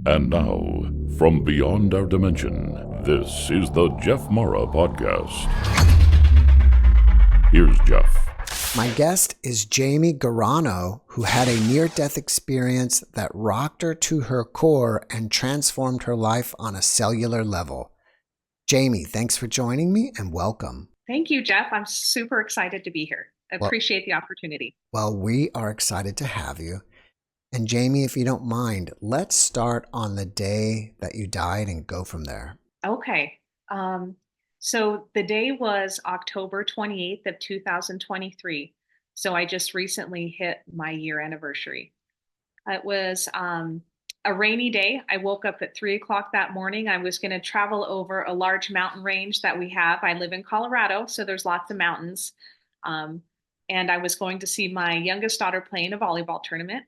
And now, from beyond our dimension, this is the JeffMara podcast. Here's Jeff. My guest is Jamie Gorrono, who had a near-death experience that rocked her to her core and transformed her life on a cellular level. Jamie, thanks for joining me and welcome. Thank you, Jeff. I'm super excited to be here. I appreciate the opportunity. Well, we are excited to have you. And Jamie, if you don't mind, let's start on the day that you died and go from there. Okay. So the day was October 28th of 2023. So I just recently hit my year anniversary. It was a rainy day. I woke up at 3 o'clock that morning. I was going to travel over a large mountain range that we have. I live in Colorado, so there's lots of mountains. And I was going to see my youngest daughter play in a volleyball tournament.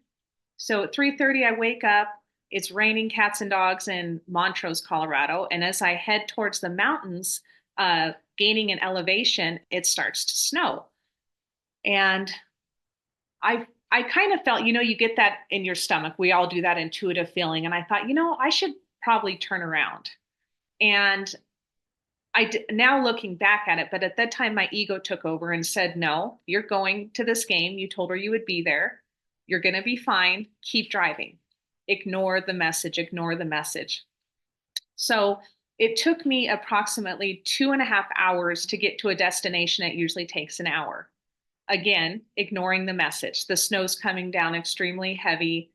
So at 3:30, I wake up. It's raining cats and dogs in Montrose, Colorado. And as I head towards the mountains, gaining an elevation, it starts to snow. And I kind of felt, you get that in your stomach. We all do that intuitive feeling. And I thought, I should probably turn around. And now looking back at it, but at that time, my ego took over and said, no, you're going to this game. You told her you would be there. You're going to be fine. Keep driving. Ignore the message. Ignore the message. So it took me approximately 2.5 hours to get to a destination. It usually takes an hour. Again, ignoring the message. The snow's coming down extremely heavy.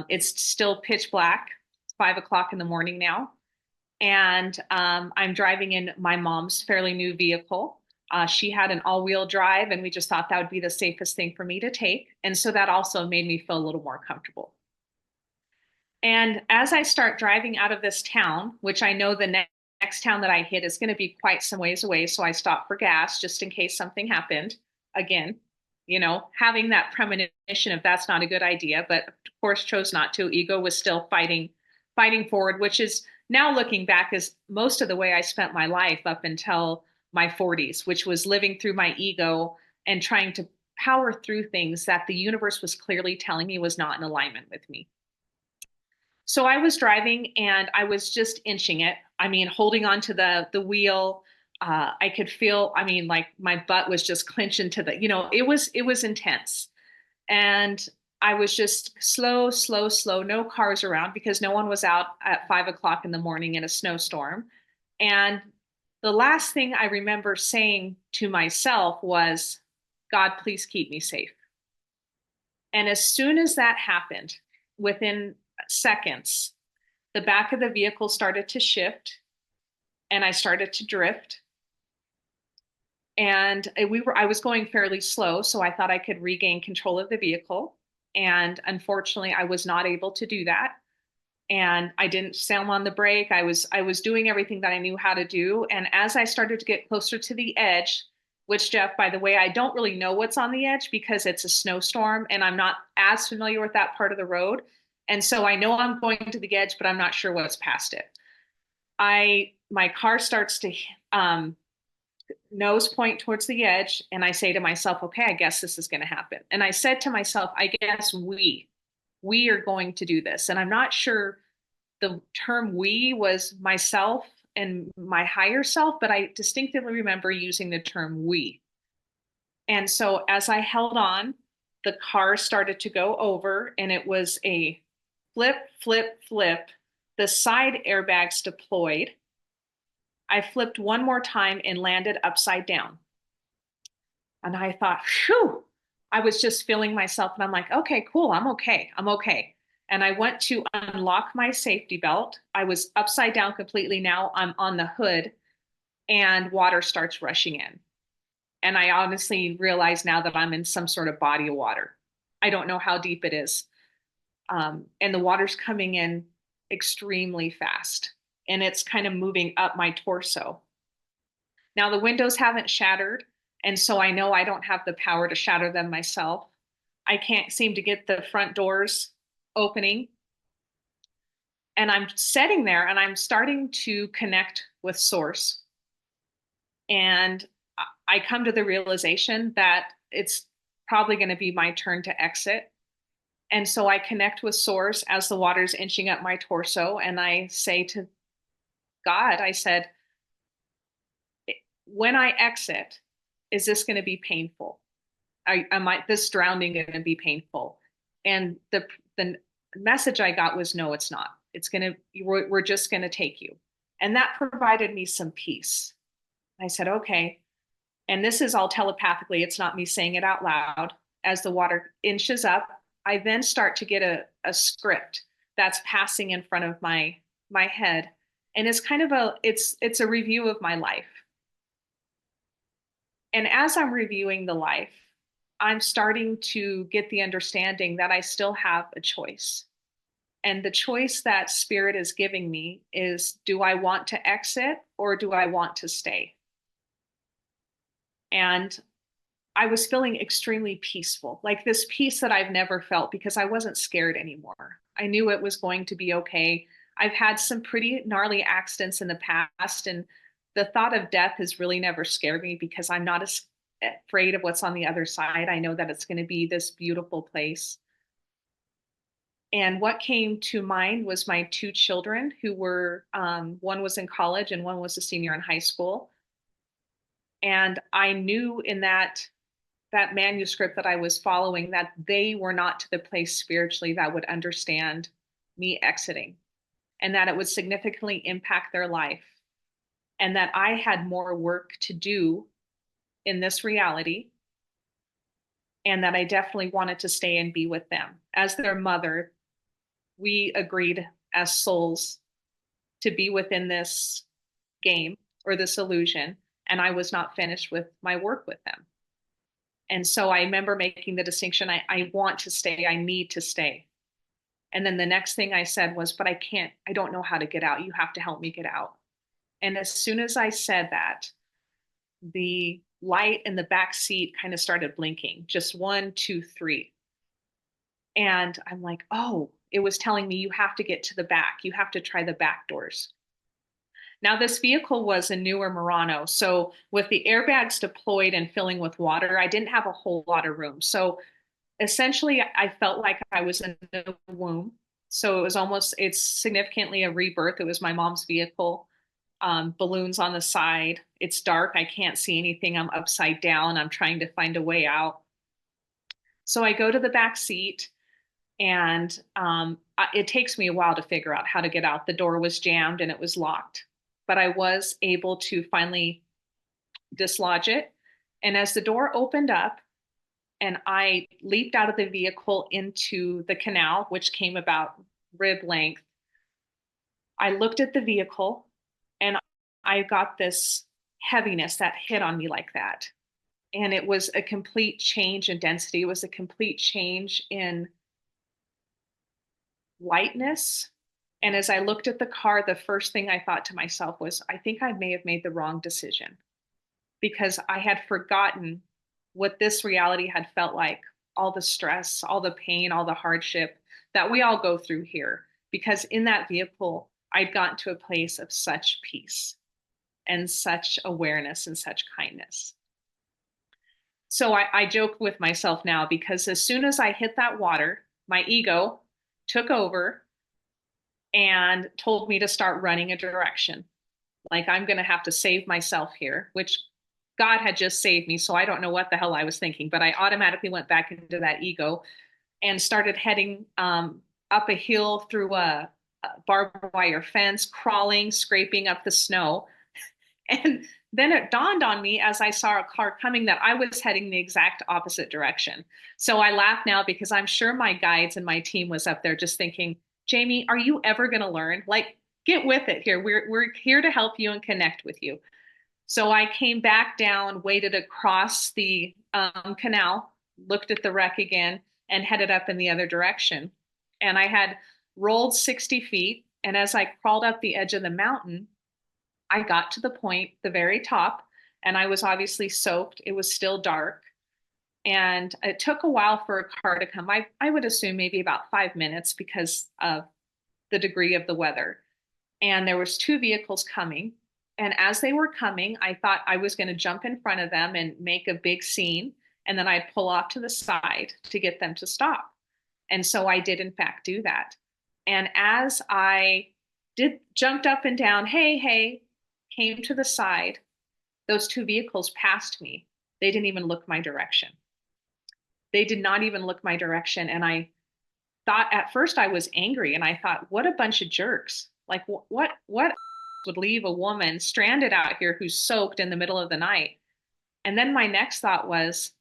It's still pitch black. It's 5 o'clock in the morning now. And I'm driving in my mom's fairly new vehicle. She had an all-wheel drive, and we just thought that would be the safest thing for me to take. And so that also made me feel a little more comfortable. And as I start driving out of this town, which I know the next town that I hit is going to be quite some ways away, so I stopped for gas just in case something happened. Again, having that premonition of that's not a good idea, but of course chose not to. Ego was still fighting forward, which is now looking back is most of the way I spent my life up until my 40s, which was living through my ego and trying to power through things that the universe was clearly telling me was not in alignment with me. So I was driving and I was just inching it. I mean, holding on to the wheel. I could feel, like my butt was just clenching to it was intense. And I was just slow, no cars around because no one was out at 5 o'clock in the morning in a snowstorm. And the last thing I remember saying to myself was, God, please keep me safe. And as soon as that happened, within seconds, the back of the vehicle started to shift and I started to drift. And I was going fairly slow, so I thought I could regain control of the vehicle. And unfortunately, I was not able to do that. And I didn't slam on the brake. I was doing everything that I knew how to do. And as I started to get closer to the edge, which, Jeff, by the way, I don't really know what's on the edge because it's a snowstorm and I'm not as familiar with that part of the road. And so I know I'm going to the edge, but I'm not sure what's past it. My car starts to nose point towards the edge. And I say to myself, okay, I guess this is going to happen. And I said to myself, I guess we are going to do this. And I'm not sure the term we was myself and my higher self, but I distinctively remember using the term we. And so as I held on, the car started to go over and it was a flip, flip, flip. The side airbags deployed. I flipped one more time and landed upside down. And I thought, phew, I was just feeling myself. And I'm like, okay, cool. I'm okay. And I went to unlock my safety belt. I was upside down completely. Now I'm on the hood and water starts rushing in. And I honestly realize now that I'm in some sort of body of water. I don't know how deep it is. And the water's coming in extremely fast. And it's kind of moving up my torso. Now the windows haven't shattered. And so I know I don't have the power to shatter them myself. I can't seem to get the front doors opening. And I'm sitting there and I'm starting to connect with source. And I come to the realization that it's probably going to be my turn to exit. And so I connect with source as the water's inching up my torso. And I say to God, I said, when I exit, is this going to be painful? Am I this drowning going to be painful? And the message I got was, no, it's not. It's going to, we're just going to take you. And that provided me some peace. I said, okay. And this is all telepathically. It's not me saying it out loud. As the water inches up, I then start to get a script that's passing in front of my head. And it's kind of it's a review of my life. And as I'm reviewing the life, I'm starting to get the understanding that I still have a choice. And the choice that spirit is giving me is, do I want to exit or do I want to stay? And I was feeling extremely peaceful, like this peace that I've never felt because I wasn't scared anymore. I knew it was going to be okay. I've had some pretty gnarly accidents in the past, and the thought of death has really never scared me because I'm not as afraid of what's on the other side. I know that it's going to be this beautiful place. And what came to mind was my two children who were, one was in college and one was a senior in high school. And I knew in that manuscript that I was following that they were not to the place spiritually that would understand me exiting, and that it would significantly impact their life, and that I had more work to do in this reality, and that I definitely wanted to stay and be with them. As their mother, we agreed as souls to be within this game or this illusion, and I was not finished with my work with them. And so I remember making the distinction, I want to stay, I need to stay. And then the next thing I said was, but I don't know how to get out. You have to help me get out. And as soon as I said that, the light in the back seat kind of started blinking, just 1, 2, 3. And I'm like, oh, it was telling me you have to get to the back. You have to try the back doors. Now, this vehicle was a newer Murano. So with the airbags deployed and filling with water, I didn't have a whole lot of room. So essentially, I felt like I was in the womb. So it's significantly a rebirth. It was my mom's vehicle, balloons on the side. It's dark. I can't see anything. I'm upside down. I'm trying to find a way out. So I go to the back seat, and it takes me a while to figure out how to get out. The door was jammed and it was locked, but I was able to finally dislodge it. And as the door opened up and I leaped out of the vehicle into the canal, which came about rib length, I looked at the vehicle and I got this heaviness that hit on me like that. And it was a complete change in density. It was a complete change in lightness. And as I looked at the car, the first thing I thought to myself was, I think I may have made the wrong decision, because I had forgotten what this reality had felt like, all the stress, all the pain, all the hardship that we all go through here. Because in that vehicle, I'd gotten to a place of such peace and such awareness and such kindness. So I joke with myself now, because as soon as I hit that water, my ego took over and told me to start running a direction. Like, I'm going to have to save myself here, which God had just saved me. So I don't know what the hell I was thinking, but I automatically went back into that ego and started heading up a hill through a barbed wire fence, crawling, scraping up the snow. And then it dawned on me as I saw a car coming that I was heading the exact opposite direction. So I laugh now because I'm sure my guides and my team was up there just thinking, Jamie, are you ever going to learn? Like, get with it here. We're here to help you and connect with you. So I came back down, waded across the canal, looked at the wreck again, and headed up in the other direction. And I had rolled 60 feet. And as I crawled up the edge of the mountain, I got to the point, the very top, and I was obviously soaked. It was still dark. And it took a while for a car to come. I would assume maybe about 5 minutes because of the degree of the weather. And there was 2 vehicles coming. And as they were coming, I thought I was going to jump in front of them and make a big scene. And then I'd pull off to the side to get them to stop. And so I did, in fact, do that. And as I jumped up and down, hey, hey, came to the side, those two vehicles passed me. They didn't even look my direction. They did not even look my direction. And I thought at first I was angry and I thought, what a bunch of jerks. Like, what would leave a woman stranded out here who's soaked in the middle of the night? And then my next thought was,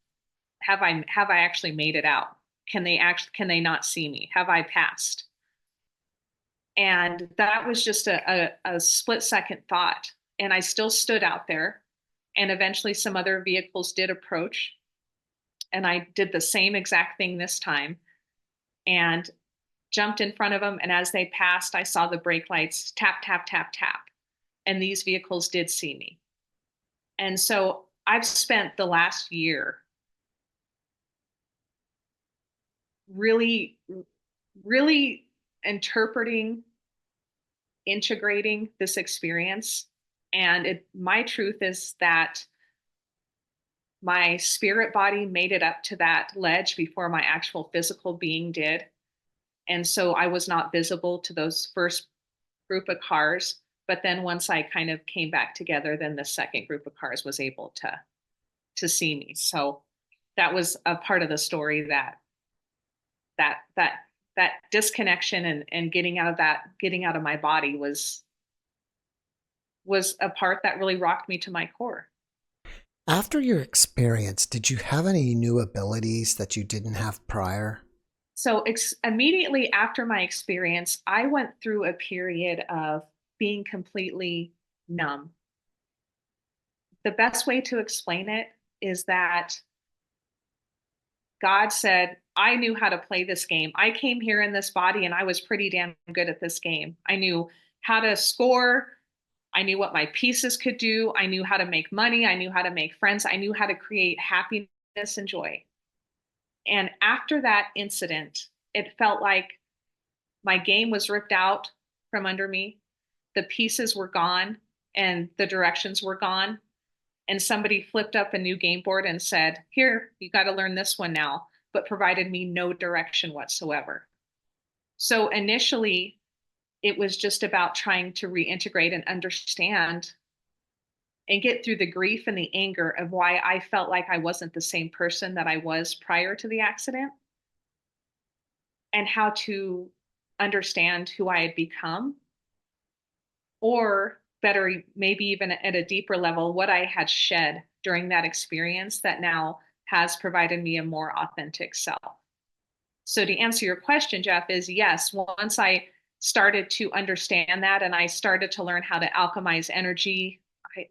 have I actually made it out? Can they not see me? Have I passed? And that was just a split second thought. And I still stood out there. And eventually some other vehicles did approach. And I did the same exact thing this time and jumped in front of them. And as they passed, I saw the brake lights tap, tap, tap, tap. And these vehicles did see me. And so I've spent the last year really, really interpreting, integrating this experience. And my truth is that my spirit body made it up to that ledge before my actual physical being did. And so I was not visible to those first group of cars. But then once I kind of came back together, then the second group of cars was able to see me. So that was a part of the story that disconnection and getting out of my body was a part that really rocked me to my core. After your experience, did you have any new abilities that you didn't have prior? So immediately after my experience, I went through a period of being completely numb. The best way to explain it is that God said, I knew how to play this game. I came here in this body and I was pretty damn good at this game. I knew how to score. I knew what my pieces could do. I knew how to make money. I knew how to make friends. I knew how to create happiness and joy. And after that incident, it felt like my game was ripped out from under me. The pieces were gone and the directions were gone. And somebody flipped up a new game board and said, here, you got to learn this one now, but provided me no direction whatsoever. So initially, it was just about trying to reintegrate and understand and get through the grief and the anger of why I felt like I wasn't the same person that I was prior to the accident, and how to understand who I had become, or better, maybe even at a deeper level, what I had shed during that experience that now has provided me a more authentic self. So to answer your question, Jeff, is yes, once I started to understand that and I started to learn how to alchemize energy,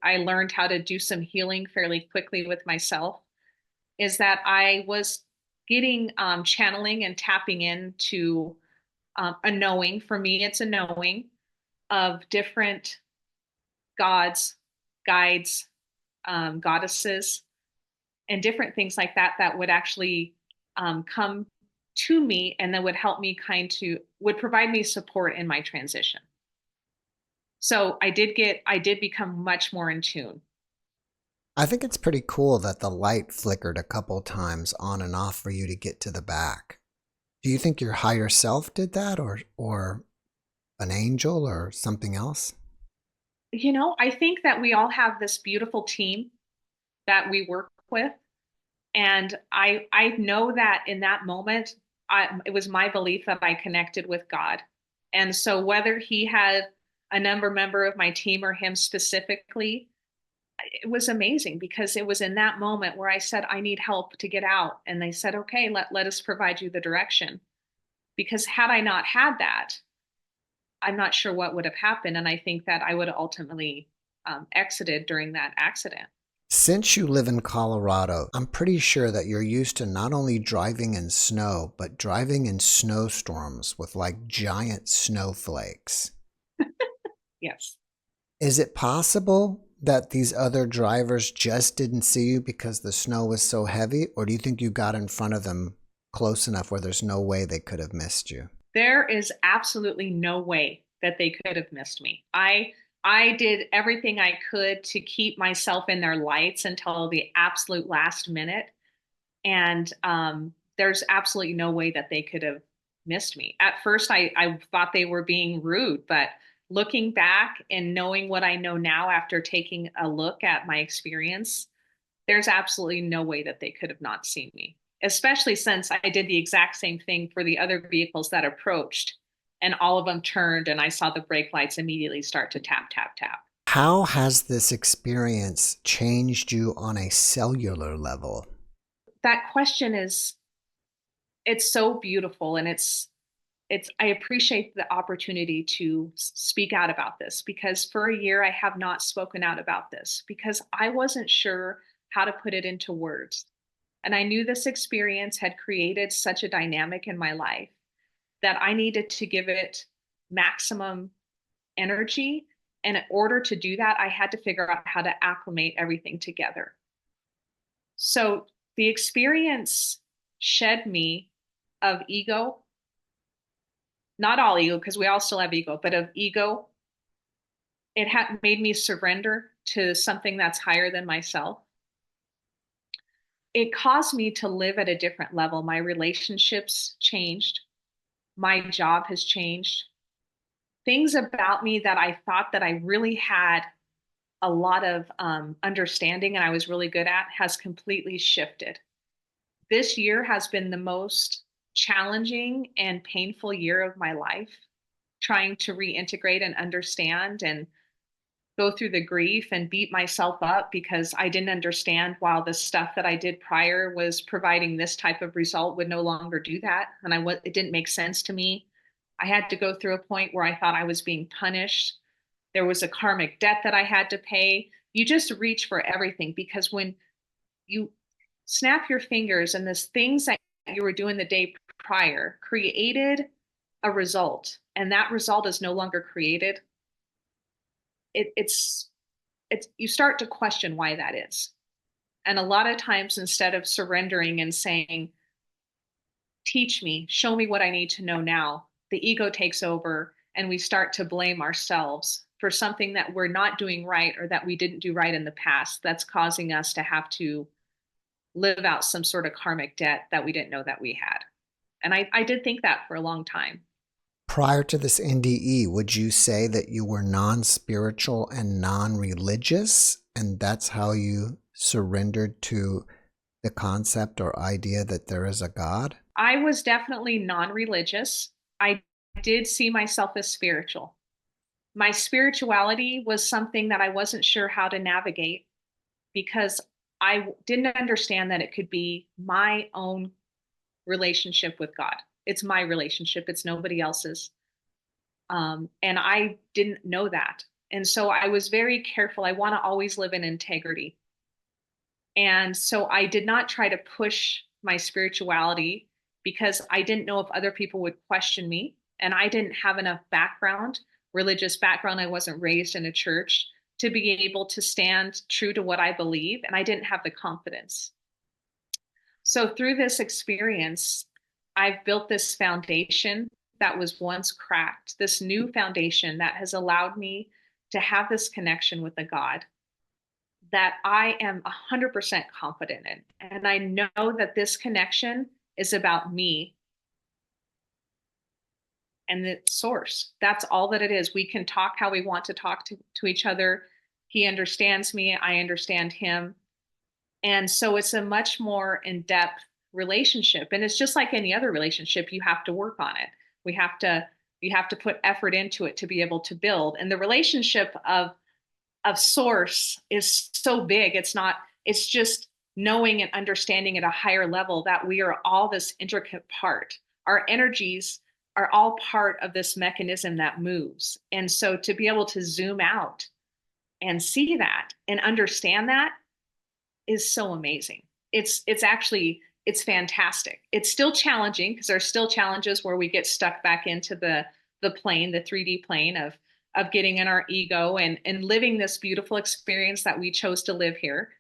I learned how to do some healing fairly quickly with myself, is that I was getting channeling and tapping into a knowing. For me, it's a knowing of different gods, guides, goddesses, and different things like that that would actually come to me and that would help me would provide me support in my transition. So I did become much more in tune. I think it's pretty cool that the light flickered a couple times on and off for you to get to the back. Do you think your higher self did that, or an angel or something else? I think that we all have this beautiful team that we work with. And I know that in that moment, it was my belief that I connected with God. And so whether he had a member of my team or him specifically, it was amazing, because it was in that moment where I said, I need help to get out. And they said, okay, let us provide you the direction. Because had I not had that, I'm not sure what would have happened. And I think that I would have ultimately exited during that accident. Since you live in Colorado, I'm pretty sure that you're used to not only driving in snow, but driving in snowstorms with like giant snowflakes. Yes. Is it possible that these other drivers just didn't see you because the snow was so heavy? Or do you think you got in front of them close enough where there's no way they could have missed you? There is absolutely no way that they could have missed me. I did everything I could to keep myself in their lights until the absolute last minute. And there's absolutely no way that they could have missed me. At first, I thought they were being rude, but looking back and knowing what I know now after taking a look at my experience, there's absolutely no way that they could have not seen me, especially since I did the exact same thing for the other vehicles that approached, and all of them turned, and I saw the brake lights immediately start to tap, tap, tap. How has this experience changed you on a cellular level? That question is, it's so beautiful, and I appreciate the opportunity to speak out about this, because for a year I have not spoken out about this because I wasn't sure how to put it into words. And I knew this experience had created such a dynamic in my life that I needed to give it maximum energy. And in order to do that, I had to figure out how to acclimate everything together. So the experience shed me of ego, not all ego, because we all still have ego, but of ego. It had made me surrender to something that's higher than myself. It caused me to live at a different level. My relationships changed. My job has changed. Things about me that I thought that I really had a lot of understanding and I was really good at has completely shifted. This year has been the most challenging and painful year of my life, trying to reintegrate and understand and go through the grief and beat myself up because I didn't understand while the stuff that I did prior was providing this type of result would no longer do that. And it didn't make sense to me. I had to go through a point where I thought I was being punished. There was a karmic debt that I had to pay. You just reach for everything because when you snap your fingers and the things that you were doing the day prior created a result, and that result is no longer created, it's you start to question why that is. And a lot of times, instead of surrendering and saying, teach me, show me what I need to know now, the ego takes over and we start to blame ourselves for something that we're not doing right or that we didn't do right in the past that's causing us to have to live out some sort of karmic debt that we didn't know that we had. And I did think that for a long time. Prior to this NDE, would you say that you were non-spiritual and non-religious, and that's how you surrendered to the concept or idea that there is a God? I was definitely non-religious. I did see myself as spiritual. My spirituality was something that I wasn't sure how to navigate because I didn't understand that it could be my own relationship with God. It's my relationship, it's nobody else's. And I didn't know that. And so I was very careful. I want to always live in integrity. And so I did not try to push my spirituality because I didn't know if other people would question me. And I didn't have enough background, religious background. I wasn't raised in a church to be able to stand true to what I believe. And I didn't have the confidence. So through this experience, I've built this foundation that was once cracked, this new foundation that has allowed me to have this connection with a God that I am 100% confident in. And I know that this connection is about me and the source. That's all that it is. We can talk how we want to talk to each other. He understands me, I understand him. And so it's a much more in-depth relationship. And it's just like any other relationship, you have to work on it. You have to put effort into it to be able to build. And the relationship of source is so big. It's just knowing and understanding at a higher level that we are all this intricate part. Our energies are all part of this mechanism that moves. And so to be able to zoom out and see that and understand that is so amazing. It's fantastic. It's still challenging because there's still challenges where we get stuck back into the plane, the 3D plane of getting in our ego and living this beautiful experience that we chose to live here.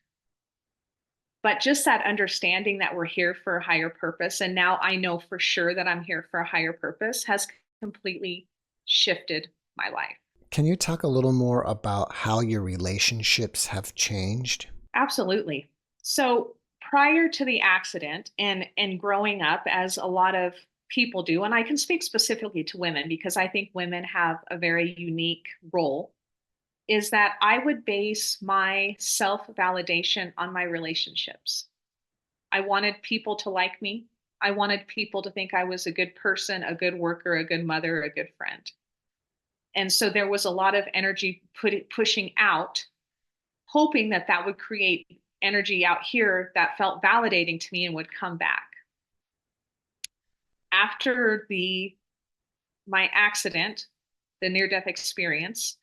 But just that understanding that we're here for a higher purpose, and now I know for sure that I'm here for a higher purpose, has completely shifted my life. Can you talk a little more about how your relationships have changed? Absolutely. So prior to the accident and growing up, as a lot of people do, and I can speak specifically to women because I think women have a very unique role, is that I would base my self-validation on my relationships. I wanted people to like me. I wanted people to think I was a good person, a good worker, a good mother, a good friend. And so there was a lot of energy pushing out, hoping that that would create energy out here that felt validating to me and would come back. After my accident, the near death experience,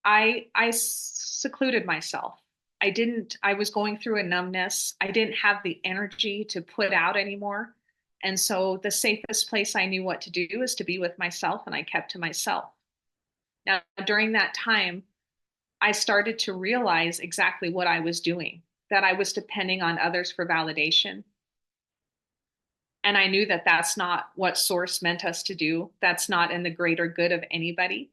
I secluded myself. I was going through a numbness. I didn't have the energy to put out anymore. And so the safest place I knew what to do is to be with myself, and I kept to myself. Now, during that time, I started to realize exactly what I was doing, that I was depending on others for validation. And I knew that that's not what source meant us to do. That's not in the greater good of anybody.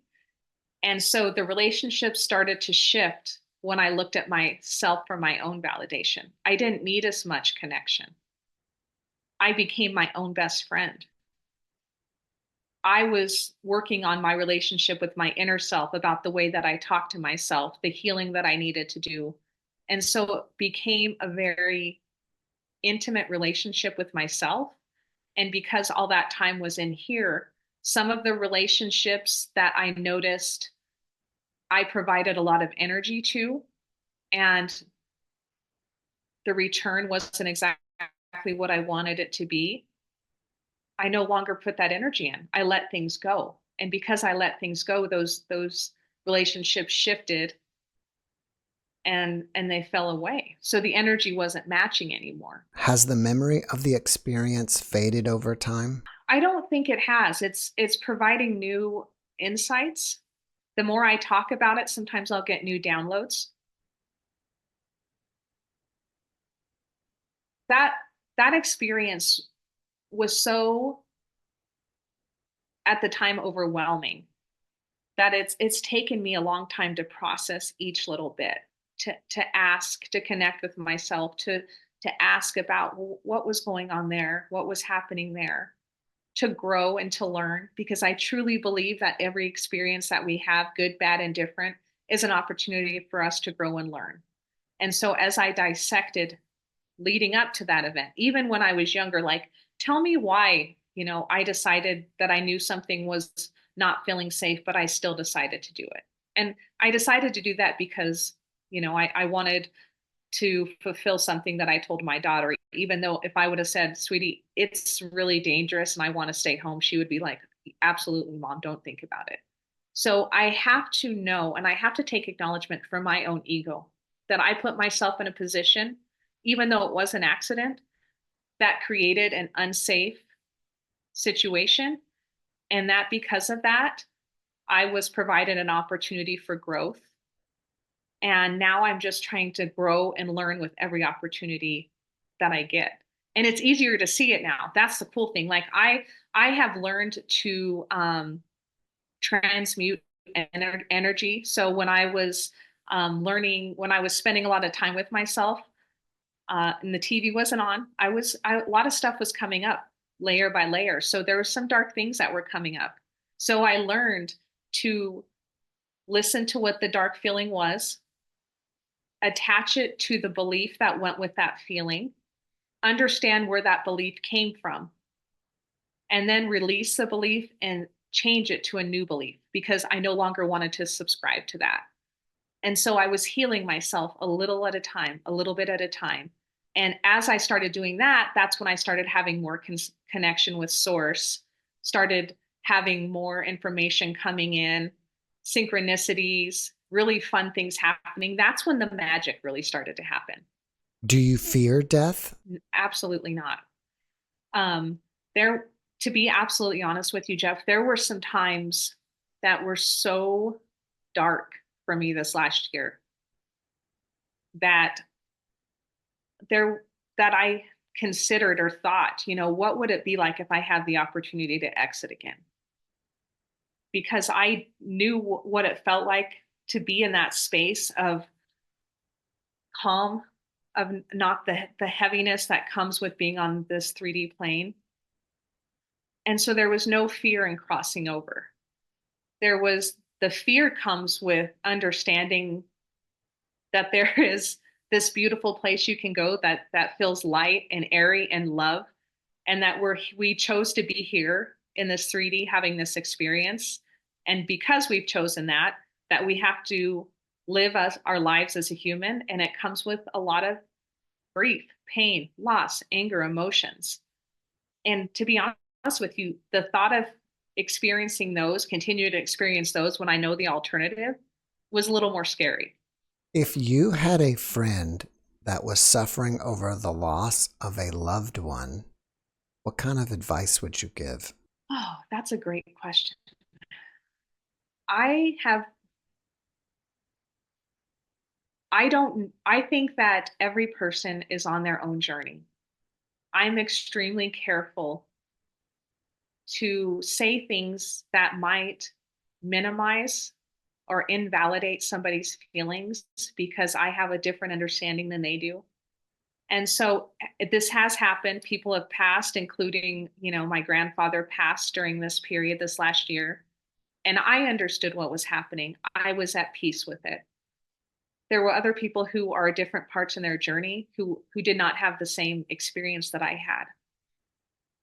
And so the relationship started to shift when I looked at myself for my own validation. I didn't need as much connection. I became my own best friend. I was working on my relationship with my inner self about the way that I talked to myself, the healing that I needed to do. And so it became a very intimate relationship with myself. And because all that time was in here, some of the relationships that I noticed I provided a lot of energy to, and the return wasn't exactly what I wanted it to be, I no longer put that energy in. I let things go. And because I let things go, those relationships shifted and they fell away. So the energy wasn't matching anymore. Has the memory of the experience faded over time? I don't think it has. It's providing new insights. The more I talk about it, sometimes I'll get new downloads. That that experience was so, at the time, overwhelming that it's taken me a long time to process each little bit, to ask, to connect with myself, to ask about what was going on there, what was happening there, to grow and to learn, because I truly believe that every experience that we have, good, bad, and different, is an opportunity for us to grow and learn. And so as I dissected leading up to that event, even when I was younger, like, tell me why, I decided that I knew something was not feeling safe, but I still decided to do it. And I decided to do that because, I wanted to fulfill something that I told my daughter, even though if I would have said, sweetie, it's really dangerous and I want to stay home, she would be like, absolutely, mom, don't think about it. So I have to know, and I have to take acknowledgement for my own ego, that I put myself in a position, even though it was an accident, that created an unsafe situation. And that because of that, I was provided an opportunity for growth. And now I'm just trying to grow and learn with every opportunity that I get. And it's easier to see it now. That's the cool thing. Like I have learned to transmute energy. So when I was learning, when I was spending a lot of time with myself, and the TV wasn't on, a lot of stuff was coming up layer by layer. So there were some dark things that were coming up. So I learned to listen to what the dark feeling was, attach it to the belief that went with that feeling, understand where that belief came from, and then release the belief and change it to a new belief because I no longer wanted to subscribe to that. And so I was healing myself a little at a time, a little bit at a time. And as I started doing that, that's when I started having more connection with source, started having more information coming in, synchronicities, really fun things happening. That's when the magic really started to happen. Do you fear death? Absolutely not. There, to be absolutely honest with you, Jeff, there were some times that were so dark for me this last year that I considered or thought, what would it be like if I had the opportunity to exit again? Because I knew what it felt like to be in that space of calm, of not the heaviness that comes with being on this 3D plane. And so there was no fear in crossing over. There was the fear comes with understanding that there is this beautiful place you can go that feels light and airy and love, and that we chose to be here in this 3D having this experience. And because we've chosen that we have to live our lives as a human, and it comes with a lot of grief, pain, loss, anger, emotions. And to be honest with you, the thought of experiencing those, continue to experience those when I know the alternative, was a little more scary. If you had a friend that was suffering over the loss of a loved one, what kind of advice would you give? Oh, that's a great question. I have, I think that every person is on their own journey. I'm extremely careful to say things that might minimize or invalidate somebody's feelings because I have a different understanding than they do. And so this has happened. People have passed, including, my grandfather passed during this period this last year. And I understood what was happening. I was at peace with it. There were other people who are at different parts in their journey who did not have the same experience that I had.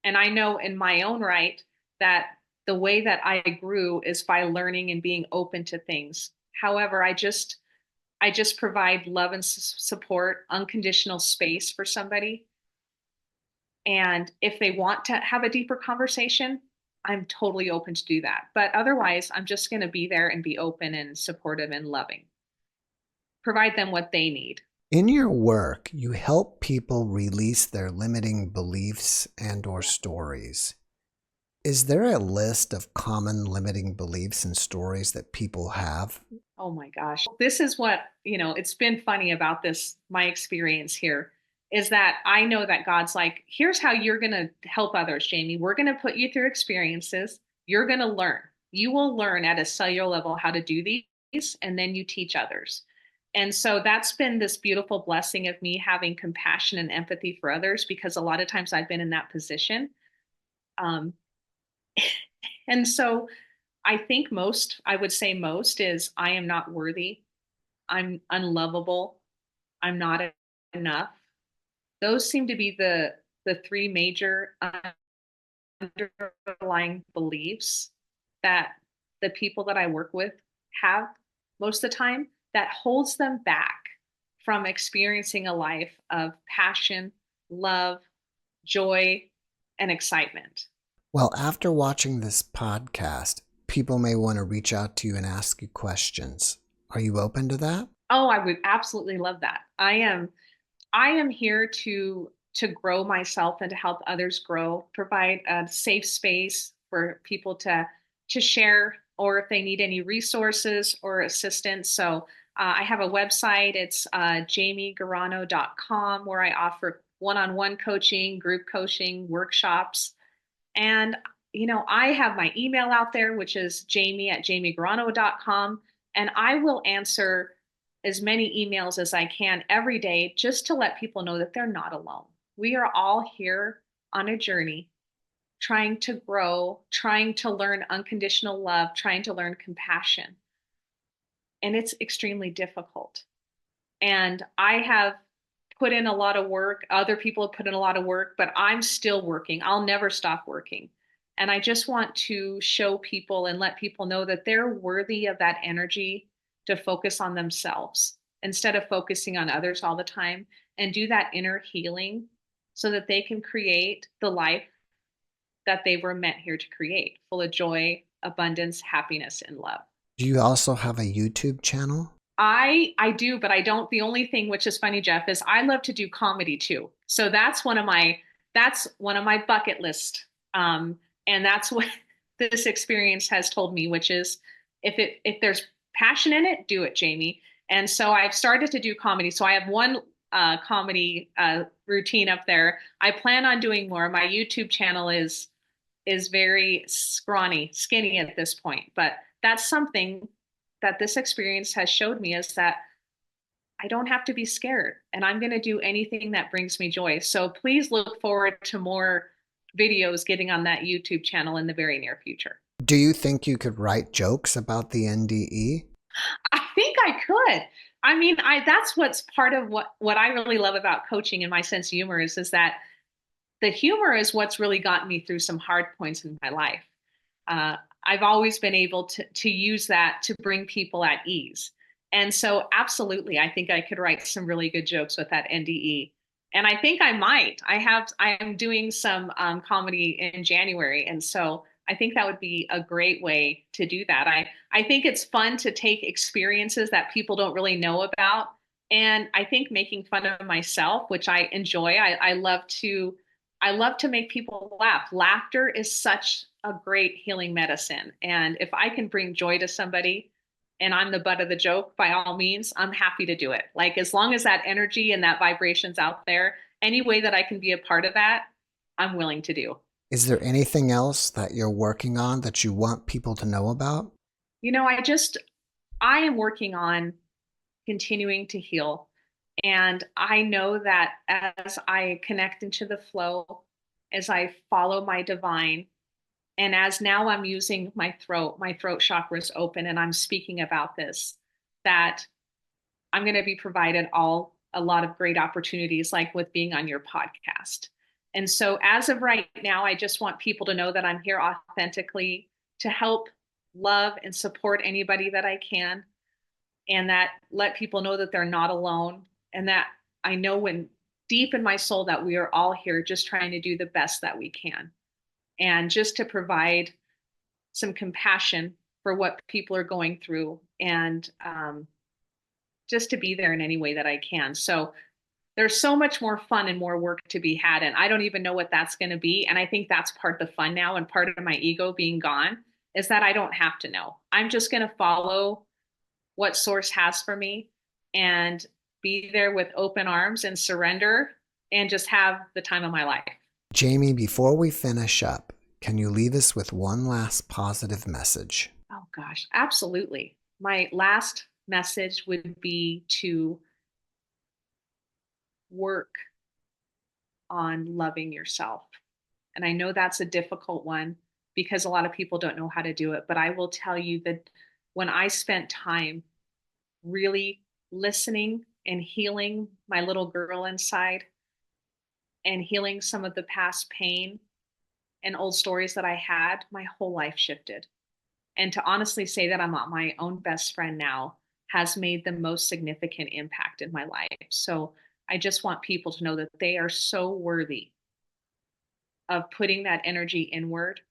And I know in my own right that the way that I grew is by learning and being open to things. However, I just provide love and support, unconditional space for somebody. And if they want to have a deeper conversation, I'm totally open to do that. But otherwise, I'm just going to be there and be open and supportive and loving. Provide them what they need. In your work, you help people release their limiting beliefs and or stories. Is there a list of common limiting beliefs and stories that people have? Oh my gosh. This is what, it's been funny about this, my experience here, is that I know that God's like, here's how you're going to help others, Jamie. We're going to put you through experiences. You're going to learn. You will learn at a cellular level how to do these, and then you teach others. And so that's been this beautiful blessing of me having compassion and empathy for others, because a lot of times I've been in that position. Um, and so I think I would say most is I am not worthy. I'm unlovable. I'm not enough. Those seem to be the three major underlying beliefs that the people that I work with have most of the time, that holds them back from experiencing a life of passion, love, joy, and excitement. Well, after watching this podcast, people may want to reach out to you and ask you questions. Are you open to that? Oh, I would absolutely love that. I am here to grow myself and to help others grow, provide a safe space for people to share, or if they need any resources or assistance. So I have a website. It's jamiegorrono.com, where I offer one-on-one coaching, group coaching, workshops. And I have my email out there, which is jamie@jamiegorrono.com, and I will answer as many emails as I can every day, just to let people know that they're not alone. We are all here on a journey, trying to grow, trying to learn unconditional love, trying to learn compassion. And it's extremely difficult. And I have put in a lot of work. Other people have put in a lot of work, but I'm still working. I'll never stop working. And I just want to show people and let people know that they're worthy of that energy to focus on themselves instead of focusing on others all the time, and do that inner healing so that they can create the life that they were meant here to create, full of joy, abundance, happiness, and love. Do you also have a YouTube channel? I do, but I don't. The only thing, which is funny, Jeff, is I love to do comedy too. So that's one of my bucket list. And that's what this experience has told me, which is if there's passion in it, do it, Jamie. And so I've started to do comedy. So I have one comedy routine up there. I plan on doing more. My YouTube channel is very scrawny, skinny at this point, but that's something that this experience has showed me, is that I don't have to be scared, and I'm going to do anything that brings me joy. So please look forward to more videos getting on that YouTube channel in the very near future. Do you think you could write jokes about the NDE? I think I could. I mean, that's what's part of what I really love about coaching and my sense of humor is that the humor is what's really gotten me through some hard points in my life. Uh, I've always been able to use that to bring people at ease. And so absolutely, I think I could write some really good jokes with that NDE. And I think I might. I am doing some comedy in January. And so I think that would be a great way to do that. I think it's fun to take experiences that people don't really know about. And I think making fun of myself, which I enjoy, I love to make people laugh. Laughter is such a great healing medicine. And if I can bring joy to somebody and I'm the butt of the joke, by all means, I'm happy to do it. Like, as long as that energy and that vibration's out there, any way that I can be a part of that, I'm willing to do. Is there anything else that you're working on that you want people to know about? You know, I am working on continuing to heal. And I know that as I connect into the flow, as I follow my divine, and as now I'm using my throat chakra is open and I'm speaking about this, that I'm going to be provided a lot of great opportunities, like with being on your podcast. And so as of right now, I just want people to know that I'm here authentically to help love and support anybody that I can, and that let people know that they're not alone, and that I know when deep in my soul that we are all here just trying to do the best that we can, and just to provide some compassion for what people are going through, and just to be there in any way that I can. So there's so much more fun and more work to be had, and I don't even know what that's going to be. And I think that's part of the fun now, and part of my ego being gone is that I don't have to know. I'm just going to follow what source has for me and be there with open arms and surrender and just have the time of my life. Jamie, before we finish up, can you leave us with one last positive message? Oh gosh, absolutely. My last message would be to work on loving yourself. And I know that's a difficult one because a lot of people don't know how to do it, but I will tell you that when I spent time really listening and healing my little girl inside and healing some of the past pain and old stories that I had, my whole life shifted. And to honestly say that I'm not my own best friend now has made the most significant impact in my life. So I just want people to know that they are so worthy of putting that energy inward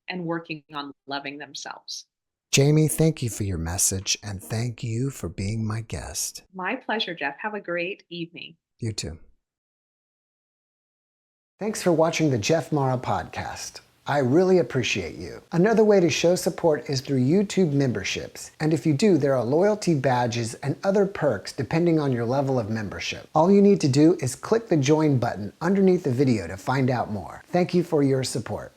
and working on loving themselves. Jamie, thank you for your message, and thank you for being my guest. My pleasure, Jeff. Have a great evening. You too. Thanks for watching the JeffMara podcast. I really appreciate you. Another way to show support is through YouTube memberships. And if you do, there are loyalty badges and other perks depending on your level of membership. All you need to do is click the join button underneath the video to find out more. Thank you for your support.